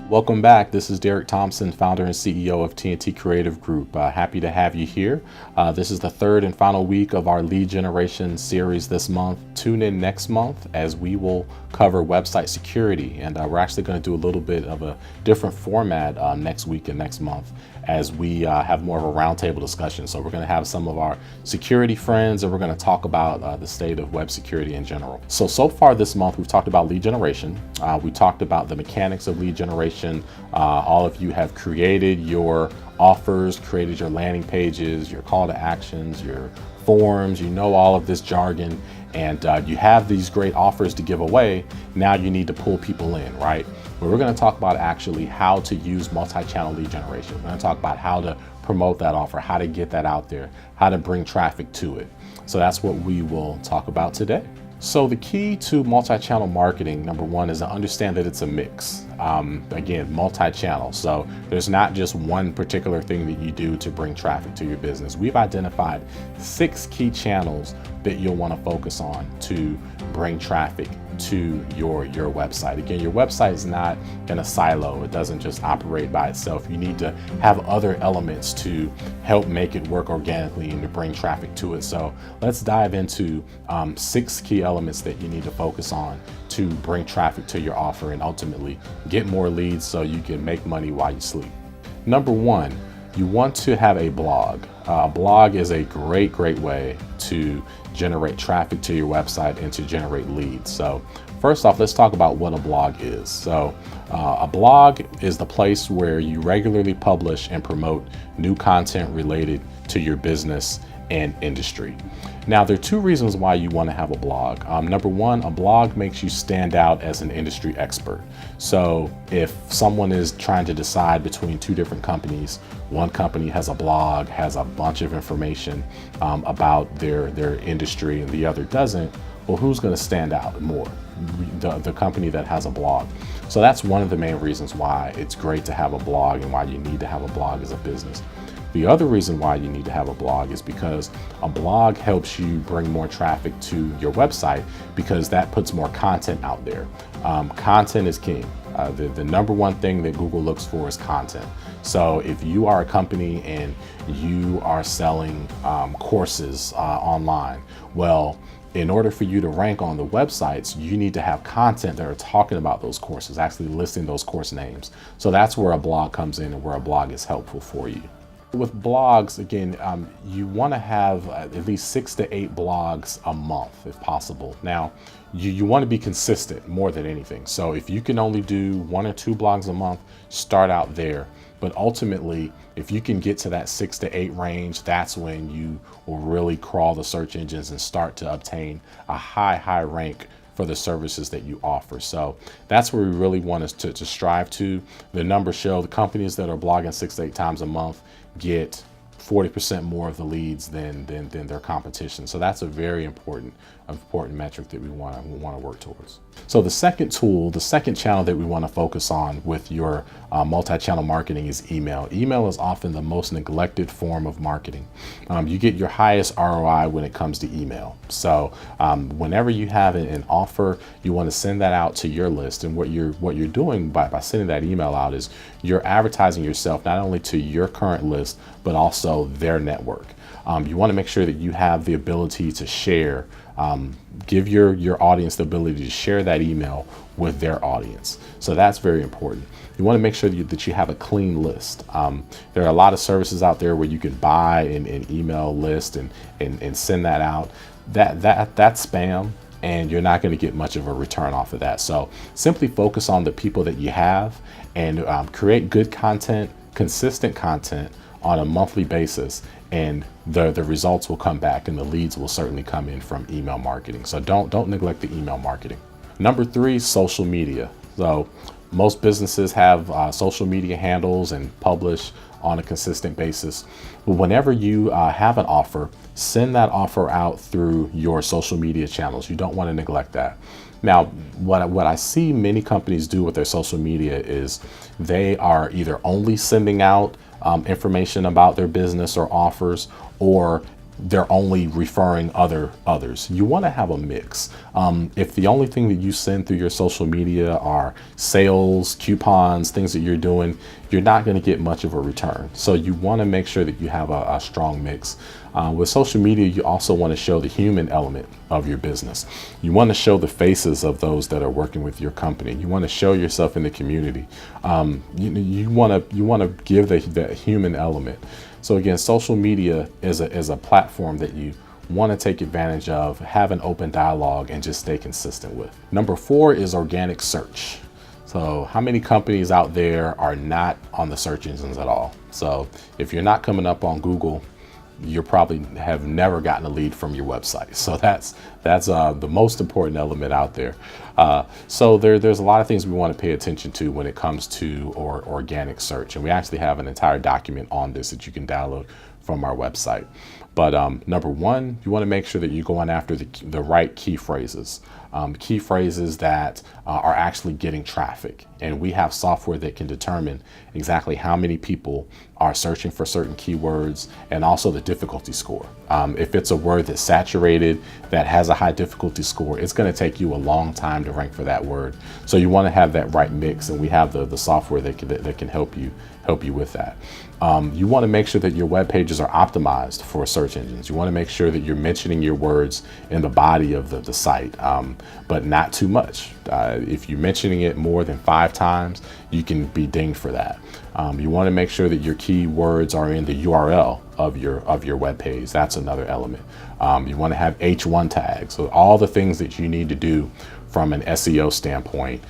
Welcome back. This is Derek Thompson, founder and CEO of TNT Creative Group. Happy to have you here. This is the third and final week of our lead generation series this month. Tune in next month as we will cover website security. And we're actually going to do a little bit of a different format next week and next month as we have more of a roundtable discussion. So we're going to have some of our security friends and we're going to talk about the state of web security in general. So far this month, we've talked about lead generation. We talked about the mechanics of lead generation. All of you have created your offers, created your landing pages, your call to actions, your forms, you know all of this jargon, and you have these great offers to give away. Now you need to pull people in, right? But we're going to talk about actually how to use multi-channel lead generation. We're going to talk about how to promote that offer, how to get that out there, how to bring traffic to it. So that's what we will talk about today. So the key to multi-channel marketing, number one, is to understand that it's a mix. Again, multi-channel. So there's not just one particular thing that you do to bring traffic to your business. We've identified 6 key channels that you'll want to focus on to bring traffic to your website. Again, your website is not in a silo. It doesn't just operate by itself. You need to have other elements to help make it work organically and to bring traffic to it. So let's dive into 6 key elements that you need to focus on to bring traffic to your offer and ultimately get more leads so you can make money while you sleep. Number 1, you want to have a blog. A blog is a great way to generate traffic to your website and to generate leads. So first off, let's talk about what a blog is. So a blog is the place where you regularly publish and promote new content related to your business and industry. Now, there are 2 reasons why you want to have a blog. Number 1, a blog makes you stand out as an industry expert. So if someone is trying to decide between 2 different companies, one company has a blog, has a bunch of information about their industry, and the other doesn't, well, who's going to stand out more? The company that has a blog. So that's one of the main reasons why it's great to have a blog and why you need to have a blog as a business. The other reason why you need to have a blog is because a blog helps you bring more traffic to your website because that puts more content out there. Content is king. The number one thing that Google looks for is content. So if you are a company and you are selling courses online, well, in order for you to rank on the websites, you need to have content that are talking about those courses, actually listing those course names. So that's where a blog comes in and where a blog is helpful for you. With blogs, again, you want to have at least 6 to 8 blogs a month if possible. Now, you want to be consistent more than anything. So if you can only do 1 or 2 blogs a month, start out there. But ultimately, if you can get to that 6 to 8 range, that's when you will really crawl the search engines and start to obtain a high rank for the services that you offer. So that's where we really want us to strive to. The numbers show the companies that are blogging 6 to 8 times a month get 40% more of the leads than their competition. So that's a very important metric that we want to work towards. So the second tool, the second channel that we want to focus on with your multi-channel marketing is email. Email is often the most neglected form of marketing. You get your highest ROI when it comes to email. So whenever you have an offer, you want to send that out to your list. And what you're doing by sending that email out is you're advertising yourself not only to your current list, but also their network. You want to make sure that you have the ability to share, give your audience the ability to share that email with their audience. So that's very important. You want to make sure that you have a clean list. There are a lot of services out there where you can buy an email list and send that out. That's spam, and you're not going to get much of a return off of that. So simply focus on the people that you have and create good content, consistent content on a monthly basis, and the results will come back and the leads will certainly come in from email marketing. So don't neglect the email marketing. Number 3, social media. So most businesses have social media handles and publish on a consistent basis. But whenever you have an offer, send that offer out through your social media channels. You don't want to neglect that. Now, what I see many companies do with their social media is they are either only sending out information about their business or offers, or they're only referring others. You want to have a mix. If the only thing that you send through your social media are sales, coupons, things that you're doing, you're not going to get much of a return. So you want to make sure that you have a strong mix. With social media, you also want to show the human element of your business. You want to show the faces of those that are working with your company. You want to show yourself in the community. You want to give the human element. So again, social media is a platform that you want to take advantage of, have an open dialogue, and just stay consistent with. Number 4 is organic search. So how many companies out there are not on the search engines at all? So if you're not coming up on Google, you probably have never gotten a lead from your website. So that's the most important element out there. So there's a lot of things we want to pay attention to when it comes to organic search. And we actually have an entire document on this that you can download from our website. But number 1, you want to make sure that you're going after the right key phrases. Key phrases that are actually getting traffic. And we have software that can determine exactly how many people are searching for certain keywords, and also the difficulty score. If it's a word that's saturated, that has a high difficulty score, it's going to take you a long time to rank for that word. So you want to have that right mix, and we have the software that can help you with that. You want to make sure that your web pages are optimized for search engines. You want to make sure that you're mentioning your words in the body of the site, but not too much. If you're mentioning it more than 5 times, you can be dinged for that. You want to make sure that your keywords are in the URL of your web page. That's another element. You want to have H1 tags. So all the things that you need to do from an SEO standpoint,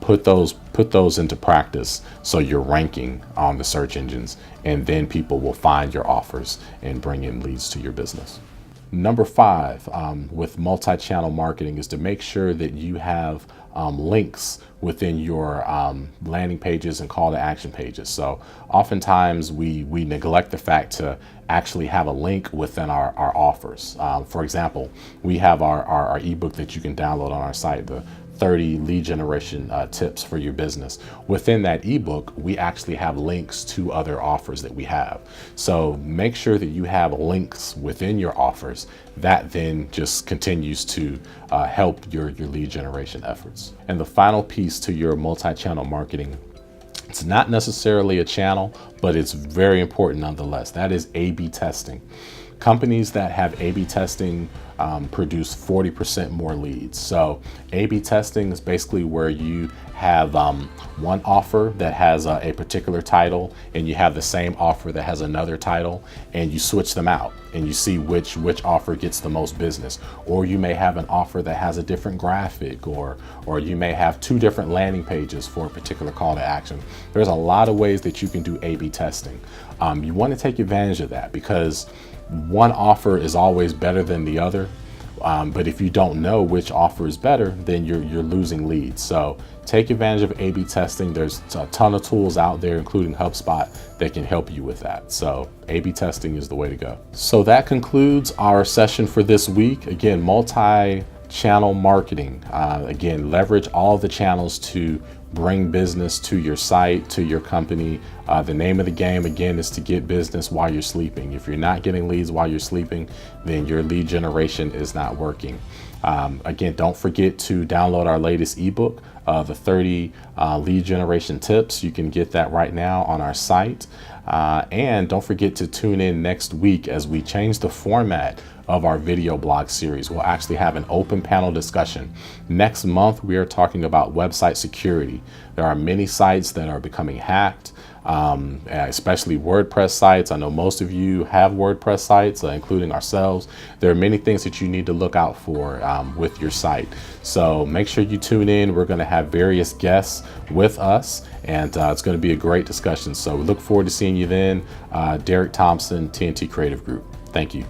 put those into practice so you're ranking on the search engines, and then people will find your offers and bring in leads to your business. Number 5, with multi-channel marketing, is to make sure that you have links within your landing pages and call to action pages. So oftentimes we neglect the fact to actually have a link within our offers. For example, we have our ebook that you can download on our site, the 30 lead generation tips for your business. Within that ebook, we actually have links to other offers that we have. So make sure that you have links within your offers. That then just continues to help your lead generation efforts. And the final piece to your multi-channel marketing, it's not necessarily a channel, but it's very important nonetheless. That is A/B testing. Companies that have A/B testing produce 40% more leads. So A/B testing is basically where you have one offer that has a particular title, and you have the same offer that has another title, and you switch them out and you see which offer gets the most business. Or you may have an offer that has a different graphic, or you may have 2 different landing pages for a particular call to action. There's a lot of ways that you can do A/B testing. You want to take advantage of that, because one offer is always better than the other. But if you don't know which offer is better, then you're losing leads. So take advantage of A/B testing. There's a ton of tools out there, including HubSpot, that can help you with that. So A/B testing is the way to go. So that concludes our session for this week. Again, multi-channel marketing. Again, leverage all the channels to bring business to your site, to your company. The name of the game, again, is to get business while you're sleeping. If you're not getting leads while you're sleeping, then your lead generation is not working. Again, don't forget to download our latest ebook, the 30 lead generation tips. You can get that right now on our site. And don't forget to tune in next week as we change the format of our video blog series. We'll actually have an open panel discussion. Next month, we are talking about website security. There are many sites that are becoming hacked, especially WordPress sites. I know most of you have WordPress sites, including ourselves. There are many things that you need to look out for with your site. So make sure you tune in. We're going to have various guests with us, and it's going to be a great discussion. So we look forward to seeing you then. Derek Thompson, TNT Creative Group. Thank you.